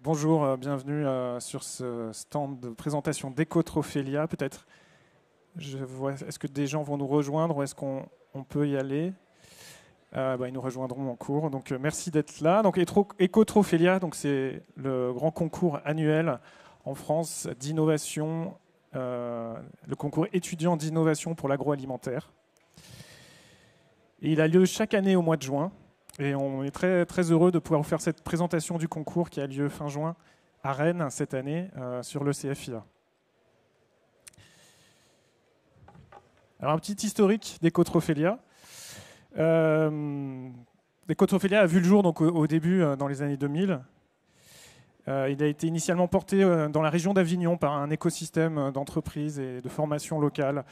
Bonjour, bienvenue sur ce stand de présentation d'Ecotrophelia. Peut-être, je vois, est-ce que des gens vont nous rejoindre ou est-ce qu'on peut y aller? Ils nous rejoindront en cours. Donc, merci d'être là. Donc, Ecotrophelia, donc c'est le grand concours annuel en France d'innovation, le concours étudiant d'innovation pour l'agroalimentaire. Et il a lieu chaque année au mois de juin. Et on est très, très heureux de pouvoir vous faire cette présentation du concours qui a lieu fin juin à Rennes cette année sur le CFIA. Alors un petit historique d'Ecotrophelia. Ecotrophelia a vu le jour donc, au début dans les années 2000. Il a été initialement porté dans la région d'Avignon par un écosystème d'entreprises et de formation locale.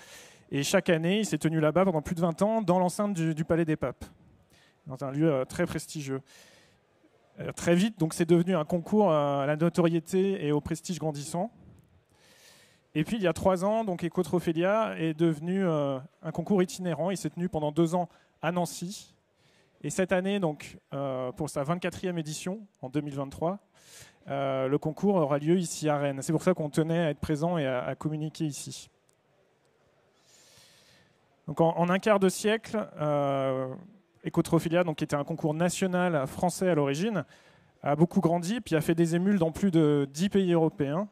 Et chaque année, il s'est tenu là-bas pendant plus de 20 ans dans l'enceinte du Palais des Papes, dans un lieu très prestigieux. Très vite, donc c'est devenu un concours à la notoriété et au prestige grandissant. Et puis il y a 3 ans, donc Ecotrophelia est devenu un concours itinérant. Il s'est tenu pendant 2 ans à Nancy. Et cette année, donc, pour sa 24e édition, en 2023, le concours aura lieu ici à Rennes. C'est pour ça qu'on tenait à être présent et à communiquer ici. Donc en un quart de siècle, Ecotrophelia, donc, qui était un concours national français à l'origine, a beaucoup grandi, puis a fait des émules dans plus de 10 pays européens,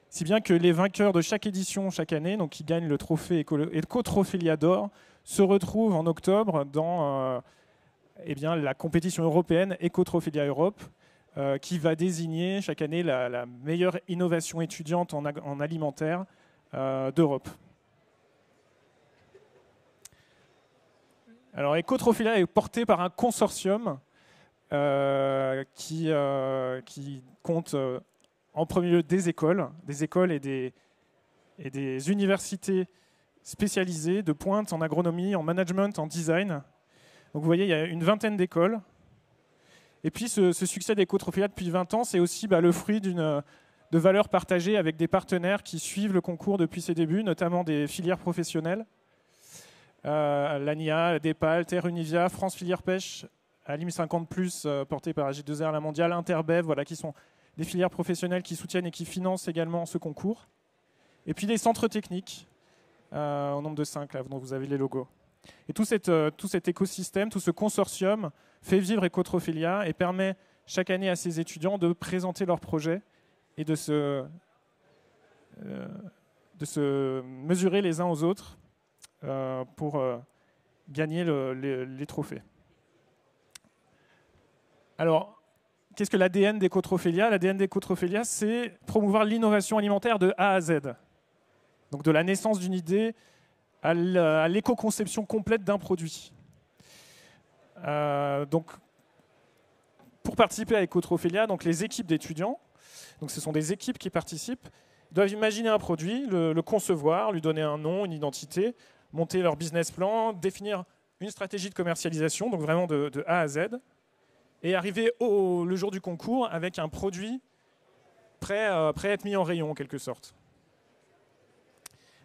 si bien que les vainqueurs de chaque édition chaque année, donc qui gagnent le trophée Ecotrophelia d'or, se retrouvent en octobre dans la compétition européenne Ecotrophelia Europe, qui va désigner chaque année la meilleure innovation étudiante en alimentaire d'Europe. Alors, Ecotrophelia est porté par un consortium qui compte en premier lieu des écoles et des universités spécialisées de pointe en agronomie, en management, en design. Donc vous voyez, il y a une vingtaine d'écoles. Et puis ce succès d'Ecotrophelia depuis 20 ans, c'est aussi le fruit de valeurs partagées avec des partenaires qui suivent le concours depuis ses débuts, notamment des filières professionnelles. L'ANIA, DEPAL, Terre Univia, France Filière Pêche, Alim 50+, porté par AG2R La Mondiale, Interbev, voilà, qui sont des filières professionnelles qui soutiennent et qui financent également ce concours. Et puis des centres techniques, au nombre de 5, là, dont vous avez les logos. Et tout cet écosystème, tout ce consortium fait vivre Ecotrophelia et permet chaque année à ses étudiants de présenter leurs projets et de se mesurer les uns aux autres pour gagner les trophées. Alors, qu'est-ce que l'ADN d'Ecotrophelia? L'ADN d'Ecotrophelia, c'est promouvoir l'innovation alimentaire de A à Z. Donc de la naissance d'une idée à l'éco-conception complète d'un produit. Donc, pour participer à Ecotrophelia, donc les équipes d'étudiants, donc ce sont des équipes qui participent, doivent imaginer un produit, le concevoir, lui donner un nom, une identité, monter leur business plan, définir une stratégie de commercialisation, donc vraiment de A à Z, et arriver le jour du concours avec un produit prêt à être mis en rayon en quelque sorte.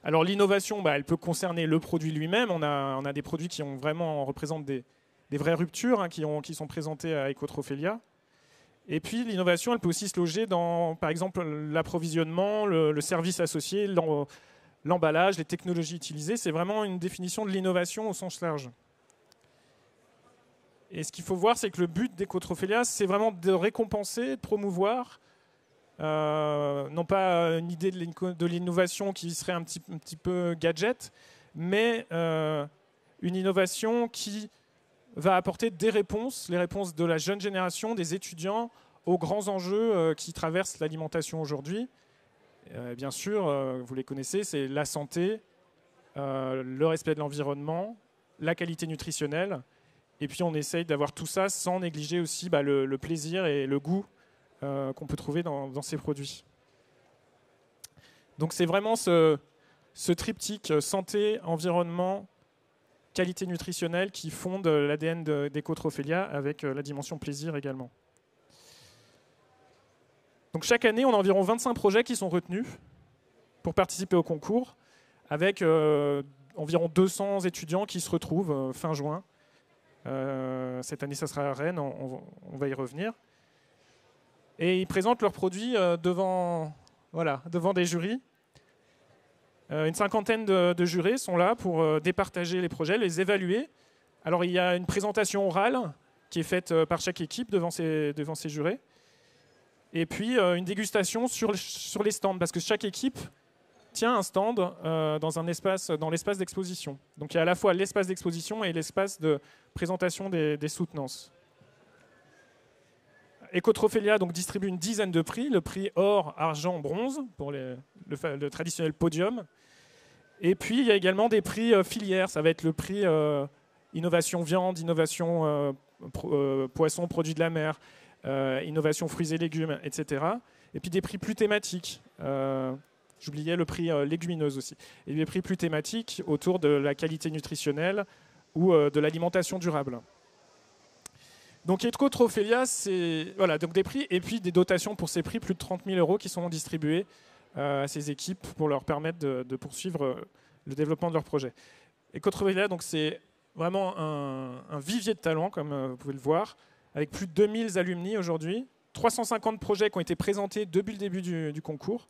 Alors l'innovation, elle peut concerner le produit lui-même. On a des produits qui représentent des vraies ruptures qui sont présentées à Ecotrophelia. Et puis l'innovation, elle peut aussi se loger dans, par exemple, l'approvisionnement, le service associé, l'emballage, les technologies utilisées. C'est vraiment une définition de l'innovation au sens large. Et ce qu'il faut voir, c'est que le but d'Ecotrophelia, c'est vraiment de récompenser, de promouvoir, non pas une idée de l'innovation qui serait un petit peu gadget, mais une innovation qui va apporter des réponses, les réponses de la jeune génération, des étudiants, aux grands enjeux qui traversent l'alimentation aujourd'hui. Bien sûr, vous les connaissez, c'est la santé, le respect de l'environnement, la qualité nutritionnelle. Et puis on essaye d'avoir tout ça sans négliger aussi le plaisir et le goût qu'on peut trouver dans ces produits. Donc c'est vraiment ce triptyque santé, environnement, qualité nutritionnelle qui fonde l'ADN d'Ecotrophelia avec la dimension plaisir également. Donc chaque année, on a environ 25 projets qui sont retenus pour participer au concours, avec environ 200 étudiants qui se retrouvent fin juin. Cette année, ça sera à Rennes, on va y revenir. et ils présentent leurs produits devant des jurys. Une cinquantaine de jurés sont là pour départager les projets, les évaluer. Alors il y a une présentation orale qui est faite par chaque équipe devant ces jurés. Et puis une dégustation sur les stands, parce que chaque équipe tient un stand dans l'espace d'exposition. Donc il y a à la fois l'espace d'exposition et l'espace de présentation des soutenances. Ecotrophelia donc distribue une dizaine de prix, le prix or, argent, bronze pour le traditionnel podium. Et puis il y a également des prix filières, ça va être le prix innovation viande, innovation poisson, produits de la mer, innovation fruits et légumes, etc. Et puis des prix plus thématiques. J'oubliais le prix légumineuse aussi. Et des prix plus thématiques autour de la qualité nutritionnelle ou de l'alimentation durable. Donc Ecotrophelia, c'est donc des prix et puis des dotations pour ces prix, plus de 30 000 € qui sont distribués à ces équipes pour leur permettre de poursuivre le développement de leur projet. Ecotrophelia, donc c'est vraiment un vivier de talents, comme vous pouvez le voir, avec plus de 2000 alumni aujourd'hui, 350 projets qui ont été présentés depuis le début du concours.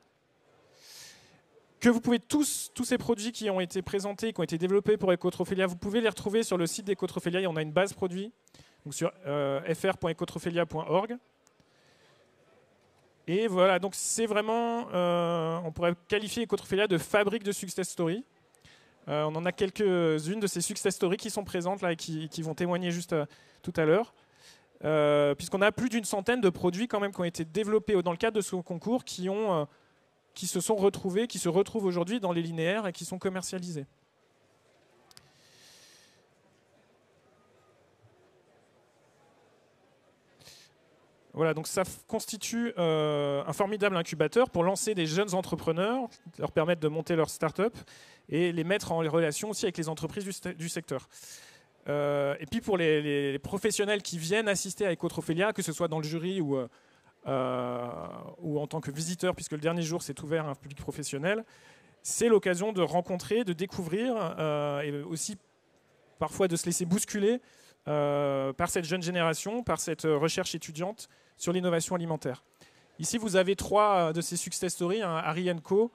Que vous pouvez tous ces produits qui ont été présentés, qui ont été développés pour Ecotrophelia, vous pouvez les retrouver sur le site d'Ecotrophelia. On a une base produit, donc sur fr.ecotrophelia.org. Et voilà, donc c'est vraiment, on pourrait qualifier Ecotrophelia de fabrique de success story. On en a quelques-unes de ces success stories qui sont présentes là et qui vont témoigner juste tout à l'heure. Puisqu'on a plus d'une centaine de produits quand même qui ont été développés dans le cadre de ce concours qui se sont retrouvés, qui se retrouvent aujourd'hui dans les linéaires et qui sont commercialisés. Voilà, donc ça constitue un formidable incubateur pour lancer des jeunes entrepreneurs, leur permettre de monter leur start-up et les mettre en relation aussi avec les entreprises du secteur. Et puis pour les professionnels qui viennent assister à Ecotrophelia, que ce soit dans le jury ou en tant que visiteur, puisque le dernier jour c'est ouvert à un public professionnel, c'est l'occasion de rencontrer, de découvrir et aussi parfois de se laisser bousculer par cette jeune génération, par cette recherche étudiante sur l'innovation alimentaire. Ici, vous avez 3 de ces success stories, Harry & Co,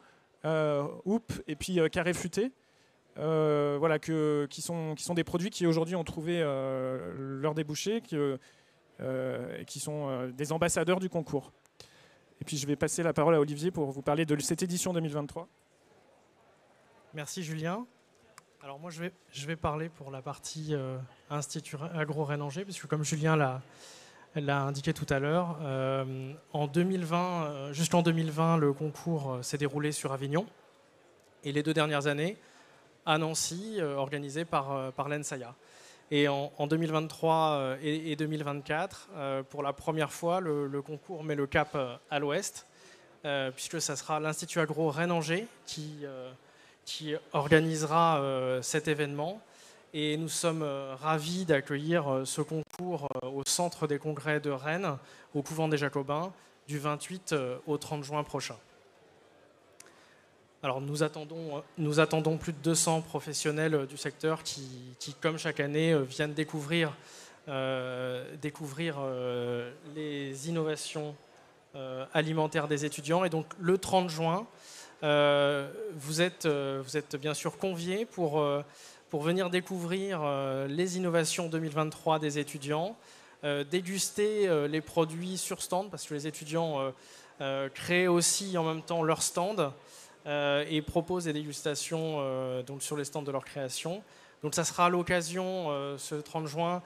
Hoop et puis Carré Futé, qui sont des produits qui aujourd'hui ont trouvé leur débouché, qui sont des ambassadeurs du concours. Et puis je vais passer la parole à Olivier pour vous parler de cette édition 2023. Merci Julien. Alors moi je vais parler pour la partie Institut Agro Rennes-Angers, puisque comme Julien l'a indiqué tout à l'heure, jusqu'en 2020, le concours s'est déroulé sur Avignon, et les 2 dernières années à Nancy, organisé par l'ENSAIA. Et en 2023 et 2024, pour la première fois, le concours met le cap à l'ouest, puisque ça sera l'Institut Agro Rennes-Angers qui organisera cet événement. Et nous sommes ravis d'accueillir ce concours au Centre des Congrès de Rennes, au Couvent des Jacobins, du 28 au 30 juin prochain. Alors nous attendons plus de 200 professionnels du secteur qui comme chaque année, viennent découvrir les innovations alimentaires des étudiants. Et donc le 30 juin, vous êtes bien sûr conviés pour venir découvrir les innovations 2023 des étudiants, déguster les produits sur stand, parce que les étudiants créent aussi en même temps leur stand et proposent des dégustations donc sur les stands de leur création. Donc ça sera l'occasion, ce 30 juin,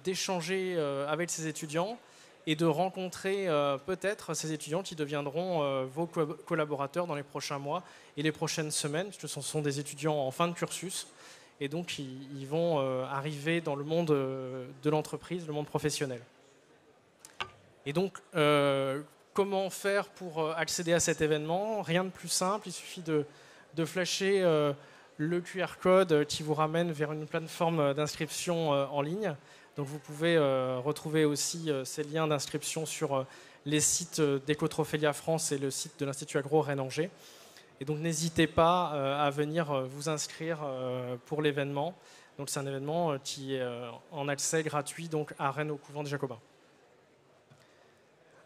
d'échanger avec ces étudiants et de rencontrer peut-être ces étudiants qui deviendront vos collaborateurs dans les prochains mois et les prochaines semaines, puisque ce sont des étudiants en fin de cursus, et donc ils vont arriver dans le monde de l'entreprise, le monde professionnel. Et donc, comment faire pour accéder à cet événement? Rien de plus simple, il suffit de flasher le QR code qui vous ramène vers une plateforme d'inscription en ligne. Donc vous pouvez retrouver aussi ces liens d'inscription sur les sites d'Ecotrophelia France et le site de l'Institut Agro Rennes-Angers. Et donc n'hésitez pas à venir vous inscrire pour l'événement. Donc c'est un événement qui est en accès gratuit donc à Rennes au Couvent des Jacobins.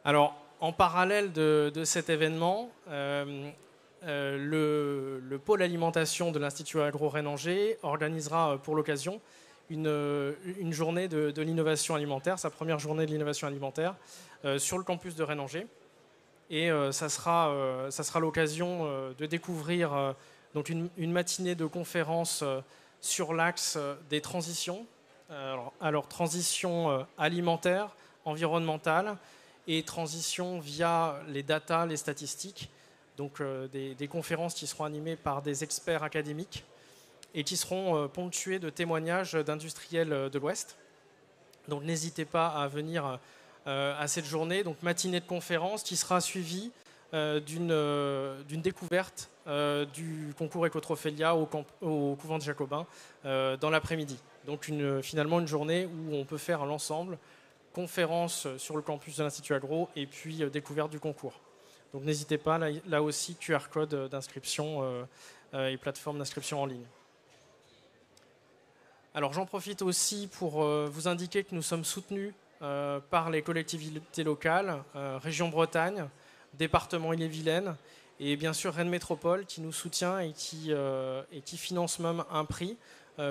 Alors, en parallèle de cet événement, le pôle alimentation de l'Institut Agro-Rennes-Angers organisera pour l'occasion une journée de l'innovation alimentaire, sa première journée de l'innovation alimentaire sur le campus de Rennes-Angers. Et ça sera l'occasion de découvrir donc une matinée de conférences sur l'axe des transitions. Alors transition alimentaire, environnementale et transition via les data, les statistiques. Donc des conférences qui seront animées par des experts académiques et qui seront ponctuées de témoignages d'industriels de l'Ouest. Donc n'hésitez pas à venir à cette journée, donc matinée de conférence qui sera suivie d'une découverte du concours Ecotrophelia au couvent de Jacobin dans l'après-midi. Donc finalement une journée où on peut faire l'ensemble, conférence sur le campus de l'Institut Agro et puis découverte du concours. Donc n'hésitez pas, là aussi QR code d'inscription et plateforme d'inscription en ligne. Alors j'en profite aussi pour vous indiquer que nous sommes soutenus par les collectivités locales, région Bretagne, département Ille-et-Vilaine et bien sûr Rennes Métropole qui nous soutient et qui finance même un prix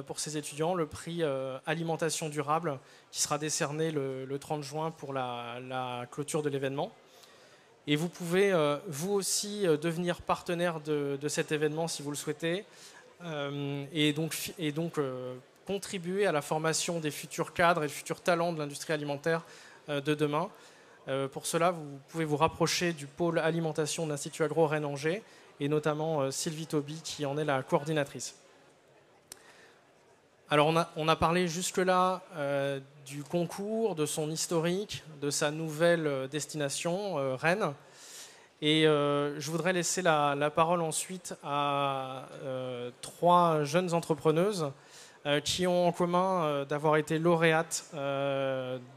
pour ces étudiants, le prix alimentation durable qui sera décerné le 30 juin pour la clôture de l'événement. Et vous pouvez vous aussi devenir partenaire de cet événement si vous le souhaitez et donc contribuer à la formation des futurs cadres et futurs talents de l'industrie alimentaire de demain. Pour cela, vous pouvez vous rapprocher du pôle alimentation de l'Institut Agro Rennes-Angers et notamment Sylvie Toby qui en est la coordinatrice. Alors on a parlé jusque-là du concours, de son historique, de sa nouvelle destination, Rennes. Et je voudrais laisser la parole ensuite à 3 jeunes entrepreneuses qui ont en commun d'avoir été lauréates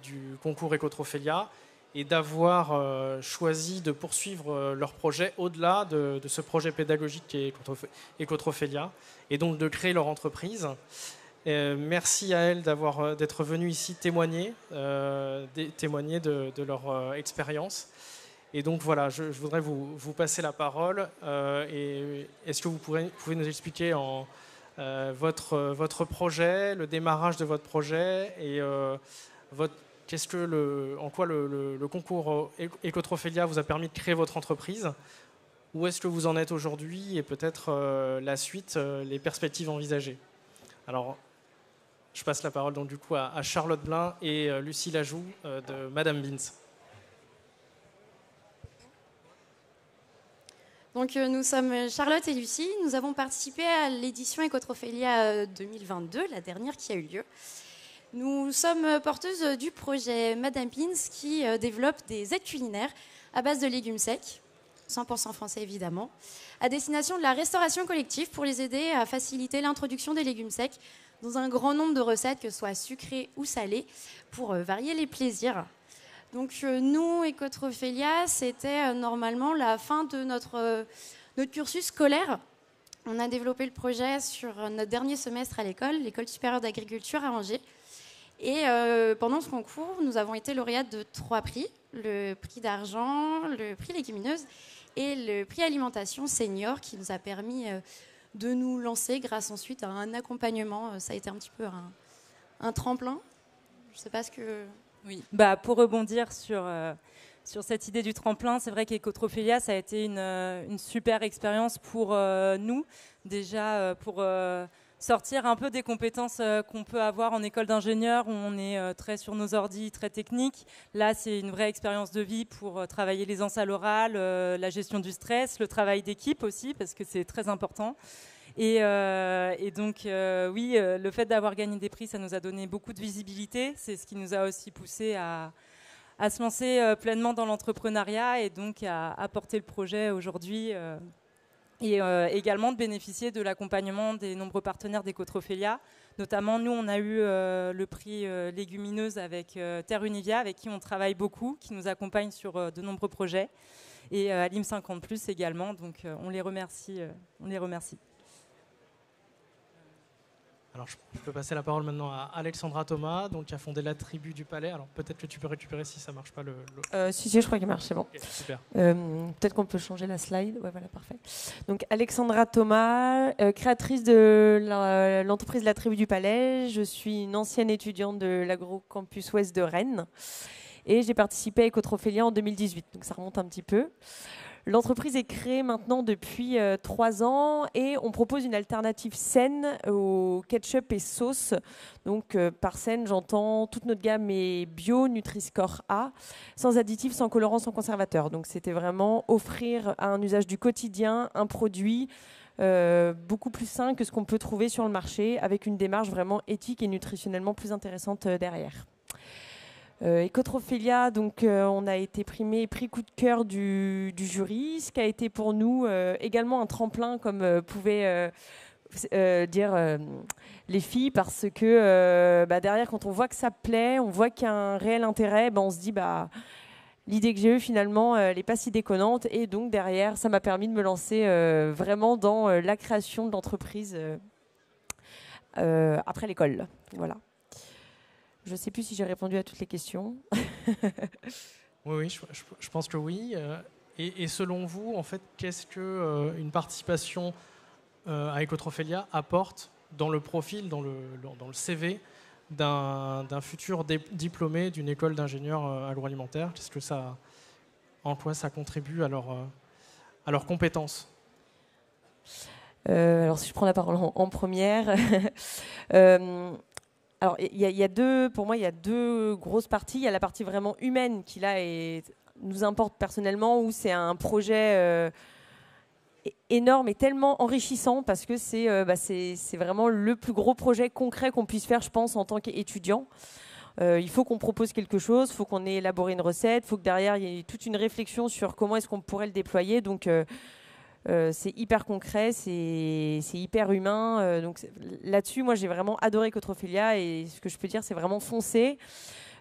du concours Ecotrophelia et d'avoir choisi de poursuivre leur projet au-delà de ce projet pédagogique qui est Ecotrophelia et donc de créer leur entreprise. Merci à elles d'être venues ici témoigner de leur expérience. Et donc voilà, je voudrais vous passer la parole. Et est-ce que vous pouvez nous expliquer votre projet, le démarrage de votre projet et en quoi le concours Ecotrophelia vous a permis de créer votre entreprise? Où est-ce que vous en êtes aujourd'hui et peut-être la suite, les perspectives envisagées? Alors, je passe la parole donc du coup à Charlotte Blin et Lucie Lajoux de Madame Beans. Donc nous sommes Charlotte et Lucie. Nous avons participé à l'édition Ecotrophelia 2022, la dernière qui a eu lieu. Nous sommes porteuses du projet Madame Beans qui développe des aides culinaires à base de légumes secs, 100% français évidemment, à destination de la restauration collective pour les aider à faciliter l'introduction des légumes secs dans un grand nombre de recettes, que ce soit sucrées ou salées, pour varier les plaisirs. Donc nous, Ecotrophelia, c'était normalement la fin de notre cursus scolaire. On a développé le projet sur notre dernier semestre à l'École supérieure d'agriculture à Angers. Et pendant ce concours, nous avons été lauréates de 3 prix, le prix d'argent, le prix légumineuse et le prix alimentation senior qui nous a permis de nous lancer grâce ensuite à un accompagnement. Ça a été un petit peu un tremplin. Je ne sais pas ce que... Oui, pour rebondir sur cette idée du tremplin, c'est vrai qu'Ecotrophelia, ça a été une super expérience pour nous, déjà pour sortir un peu des compétences qu'on peut avoir en école d'ingénieur, où on est très sur nos ordis, très technique. Là, c'est une vraie expérience de vie pour travailler l'aisance à l'oral, la gestion du stress, le travail d'équipe aussi, parce que c'est très important. Et donc, oui, le fait d'avoir gagné des prix, ça nous a donné beaucoup de visibilité. C'est ce qui nous a aussi poussé à se lancer pleinement dans l'entrepreneuriat et donc à porter le projet aujourd'hui. Et également de bénéficier de l'accompagnement des nombreux partenaires d'Ecotrophelia. Notamment, nous, on a eu le prix légumineuse avec Terre Univia, avec qui on travaille beaucoup, qui nous accompagne sur de nombreux projets. Et Alim 50+ également, donc on les remercie. Alors, je peux passer la parole maintenant à Alexandra Thomas, donc, qui a fondé la Tribu du Palais. Alors, peut-être que tu peux récupérer si ça ne marche pas. Si, je crois qu'il marche, c'est bon. Okay, super. Peut-être qu'on peut changer la slide. Ouais, voilà, parfait. Donc, Alexandra Thomas, créatrice de l'entreprise La Tribu du Palais. Je suis une ancienne étudiante de l'Agrocampus Ouest de Rennes. Et j'ai participé à Ecotrophélia en 2018, donc ça remonte un petit peu. L'entreprise est créée maintenant depuis 3 ans et on propose une alternative saine au ketchup et sauce. Donc par saine, j'entends toute notre gamme est bio, Nutri-Score A, sans additifs, sans colorants, sans conservateurs. Donc c'était vraiment offrir à un usage du quotidien un produit beaucoup plus sain que ce qu'on peut trouver sur le marché, avec une démarche vraiment éthique et nutritionnellement plus intéressante derrière. Ecotrophélia, donc on a été prix coup de cœur du jury, ce qui a été pour nous également un tremplin, comme pouvaient dire les filles, parce que derrière, quand on voit que ça plaît, on voit qu'il y a un réel intérêt, on se dit l'idée que j'ai eue finalement, elle n'est pas si déconnante, et donc derrière, ça m'a permis de me lancer vraiment dans la création de l'entreprise après l'école. Voilà. Je ne sais plus si j'ai répondu à toutes les questions. Oui, je pense que oui. Et selon vous, en fait, qu'est-ce qu'une participation à Ecotrophélia apporte dans le profil, dans le CV d'un futur diplômé d'une école d'ingénieurs agroalimentaires? Qu'est-ce que en quoi ça contribue à leurs compétences? Alors, si je prends la parole en première... Alors, pour moi, il y a deux grosses parties. Il y a la partie vraiment humaine qui, là, nous importe personnellement, où c'est un projet énorme et tellement enrichissant parce que c'est vraiment le plus gros projet concret qu'on puisse faire, je pense, en tant qu'étudiant. Il faut qu'on propose quelque chose, il faut qu'on ait élaboré une recette, il faut que derrière, il y ait toute une réflexion sur comment est-ce qu'on pourrait le déployer. Donc, c'est hyper concret, c'est hyper humain. Donc là-dessus, moi, j'ai vraiment adoré Ecotrophélia et ce que je peux dire, c'est vraiment foncer.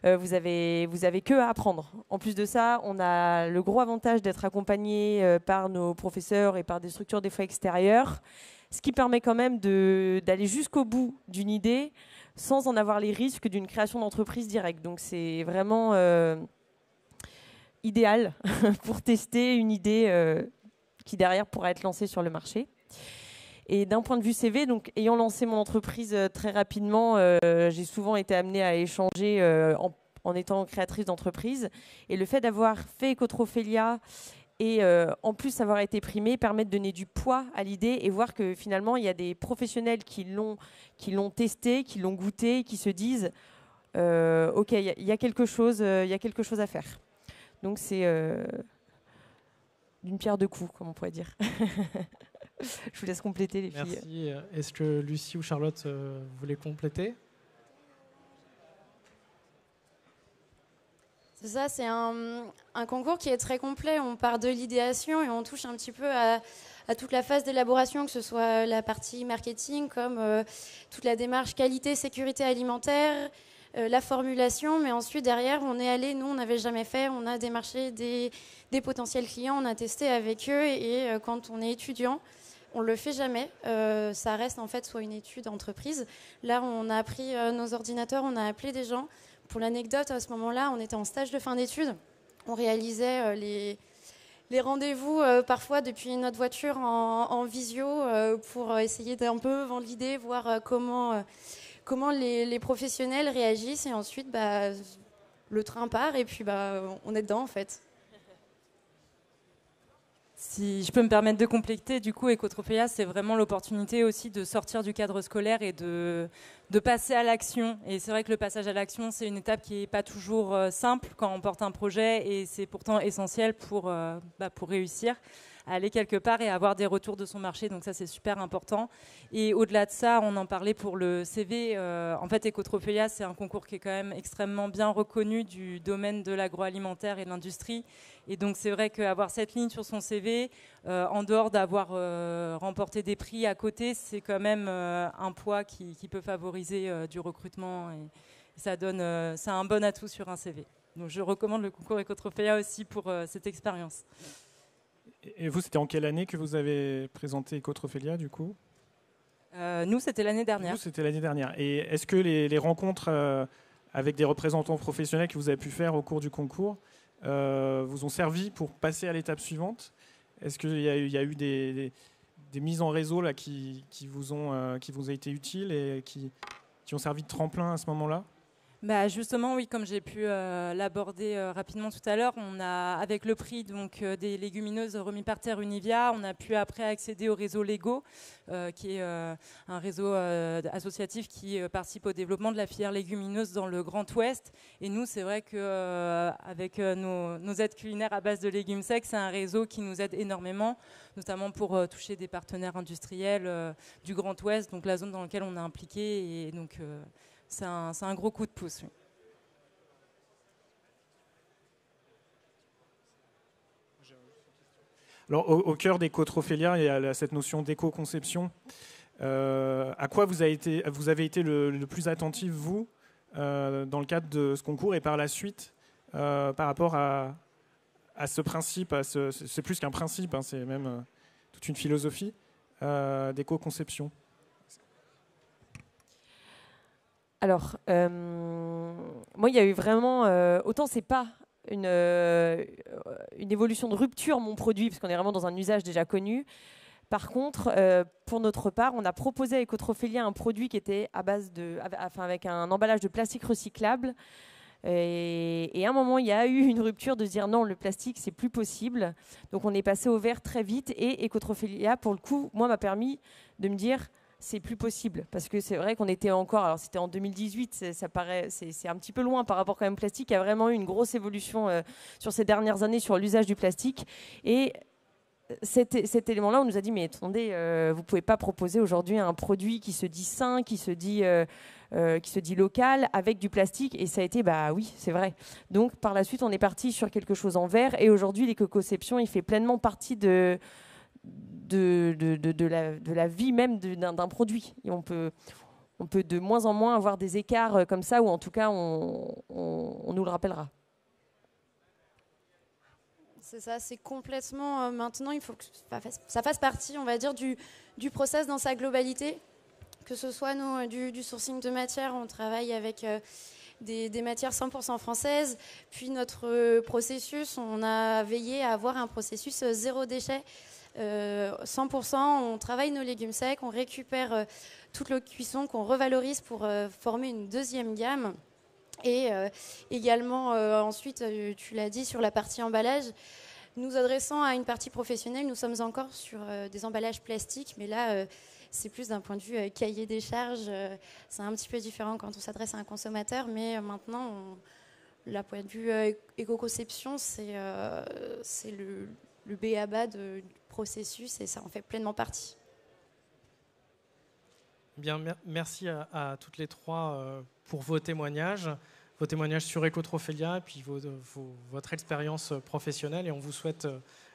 Vous avez que à apprendre. En plus de ça, on a le gros avantage d'être accompagné par nos professeurs et par des structures des fois extérieures, ce qui permet quand même d'aller jusqu'au bout d'une idée sans en avoir les risques d'une création d'entreprise directe. Donc c'est vraiment idéal pour tester une idée qui derrière pourra être lancée sur le marché. Et d'un point de vue CV, donc ayant lancé mon entreprise très rapidement, j'ai souvent été amenée à échanger en étant créatrice d'entreprise. Et le fait d'avoir fait Ecotrophélia et en plus avoir été primée permet de donner du poids à l'idée et voir que finalement il y a des professionnels qui l'ont testé, qui l'ont goûté, qui se disent ok, il y a quelque chose à faire. Donc c'est d'une pierre deux coups, comme on pourrait dire. Je vous laisse compléter, les filles. Merci. Est-ce que Lucie ou Charlotte voulaient compléter? C'est ça, c'est un concours qui est très complet. On part de l'idéation et on touche un petit peu à toute la phase d'élaboration, que ce soit la partie marketing, comme toute la démarche qualité, sécurité alimentaire, la formulation, mais ensuite derrière on est allé, nous on n'avait jamais fait, on a démarché des potentiels clients, on a testé avec eux et quand on est étudiant, on le fait jamais, ça reste en fait soit une étude entreprise. Là on a pris nos ordinateurs, on a appelé des gens. Pour l'anecdote, à ce moment-là, on était en stage de fin d'études, on réalisait les rendez-vous parfois depuis notre voiture en visio pour essayer d'un peu vendre l'idée, voir comment les professionnels réagissent et ensuite le train part et puis on est dedans en fait. Si je peux me permettre de compléter, du coup, Ecotrophélia, c'est vraiment l'opportunité aussi de sortir du cadre scolaire et de passer à l'action. Et c'est vrai que le passage à l'action, c'est une étape qui n'est pas toujours simple quand on porte un projet et c'est pourtant essentiel pour réussir à aller quelque part et avoir des retours de son marché. Donc ça, c'est super important. Et au-delà de ça, on en parlait pour le CV. En fait, Ecotrophélia, c'est un concours qui est quand même extrêmement bien reconnu du domaine de l'agroalimentaire et de l'industrie. Et donc, c'est vrai qu'avoir cette ligne sur son CV, en dehors d'avoir remporté des prix à côté, c'est quand même un poids qui peut favoriser du recrutement. Et ça donne, c'est un bon atout sur un CV. Donc, je recommande le concours Ecotrophélia aussi pour cette expérience. Et vous, c'était en quelle année que vous avez présenté Ecotrophélia, du coup ? Nous, c'était l'année dernière. Vous, c'était l'année dernière. Et est-ce que les rencontres avec des représentants professionnels que vous avez pu faire au cours du concours vous ont servi pour passer à l'étape suivante? Est-ce qu'il y a eu des mises en réseau là, qui vous ont été utiles et qui ont servi de tremplin à ce moment-là? Bah justement, oui, comme j'ai pu l'aborder rapidement tout à l'heure, on a, avec le prix donc, des légumineuses remis par Terre Univia, on a pu après accéder au réseau Lego, qui est un réseau associatif qui participe au développement de la filière légumineuse dans le Grand Ouest. Et nous, c'est vrai qu'avec nos aides culinaires à base de légumes secs, c'est un réseau qui nous aide énormément, notamment pour toucher des partenaires industriels du Grand Ouest, donc la zone dans laquelle on est impliqué. Et donc, c'est un gros coup de pouce. Oui. Alors, au cœur d'Ecotrophelia, il y a cette notion d'éco-conception. À quoi vous avez été le plus attentif, vous, dans le cadre de ce concours et par la suite, par rapport à ce principe, c'est plus qu'un principe, hein, c'est même toute une philosophie d'éco-conception. Alors, moi, il y a eu vraiment... autant c'est pas une évolution de rupture, mon produit, parce qu'on est vraiment dans un usage déjà connu. Par contre, pour notre part, on a proposé à Ecotrophelia un produit qui était avec un emballage de plastique recyclable. Et à un moment, il y a eu une rupture de se dire non, le plastique, c'est plus possible. Donc, on est passé au verre très vite. Et Ecotrophelia, pour le coup, moi, m'a permis de me dire... c'est plus possible, parce que c'est vrai qu'on était encore, alors c'était en 2018, c'est un petit peu loin par rapport quand même au plastique. Il y a vraiment eu une grosse évolution sur ces dernières années sur l'usage du plastique, et cet élément-là, on nous a dit, mais attendez, vous pouvez pas proposer aujourd'hui un produit qui se dit sain, qui se dit local, avec du plastique. Et ça a été, bah oui, c'est vrai. Donc par la suite, on est parti sur quelque chose en verre, et aujourd'hui, l'éco-conception, il fait pleinement partie de la vie même d'un produit. Et on peut de moins en moins avoir des écarts comme ça, ou en tout cas, on nous le rappellera. C'est ça, c'est complètement... maintenant, il faut que ça fasse partie, on va dire, du process dans sa globalité. Que ce soit nous, du sourcing de matières, on travaille avec... des matières 100% françaises. Puis notre processus, on a veillé à avoir un processus zéro déchet. 100%, on travaille nos légumes secs, on récupère toute l'eau de cuisson qu'on revalorise pour former une deuxième gamme. Et également, ensuite, tu l'as dit, sur la partie emballage, nous adressant à une partie professionnelle, nous sommes encore sur des emballages plastiques, mais là, c'est plus d'un point de vue cahier des charges. C'est un petit peu différent quand on s'adresse à un consommateur, mais maintenant, la point de vue éco-conception, c'est le b.a.-ba du processus, et ça en fait pleinement partie. Bien, merci à toutes les trois pour vos témoignages sur Ecotrophelia et puis votre expérience professionnelle, et on vous souhaite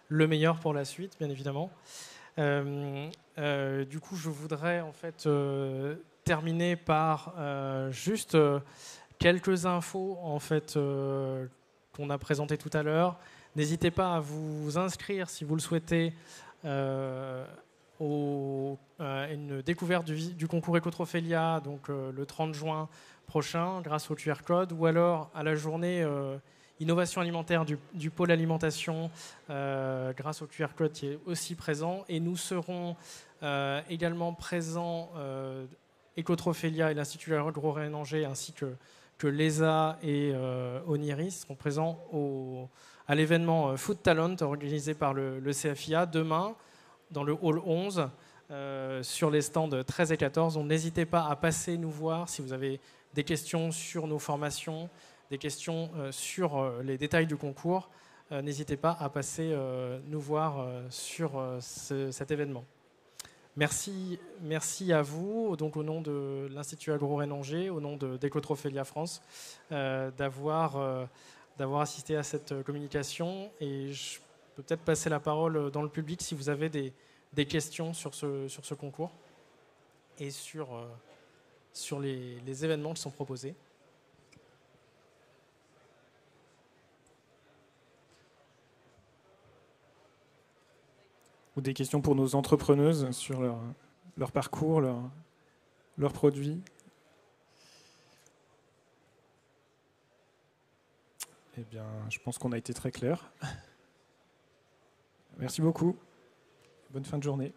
le meilleur pour la suite, bien évidemment. Du coup, je voudrais en fait terminer par juste quelques infos en fait qu'on a présentées tout à l'heure. N'hésitez pas à vous inscrire si vous le souhaitez une découverte du concours Ecotrophelia, donc le 30 juin prochain, grâce au QR code, ou alors à la journée innovation alimentaire du pôle alimentation, grâce au QR code qui est aussi présent. Et nous serons également présents, Ecotrophelia et l'Institut Agro-Rhénan-Angers, ainsi que l'ESA et Oniris seront présents à l'événement Food Talent organisé par le CFIA demain dans le hall 11 sur les stands 13 et 14. Donc n'hésitez pas à passer nous voir si vous avez des questions sur nos formations, des questions sur les détails du concours. N'hésitez pas à passer nous voir sur cet événement. Merci à vous, donc au nom de l'Institut Agro-Rhénan-Angers, au nom d'Ecotrophelia France, d'avoir assisté à cette communication. Et je peux peut-être passer la parole dans le public si vous avez des questions sur ce concours et sur les événements qui sont proposés. Ou des questions pour nos entrepreneuses sur leur parcours, leurs produits. Eh bien, je pense qu'on a été très clair. Merci beaucoup. Bonne fin de journée.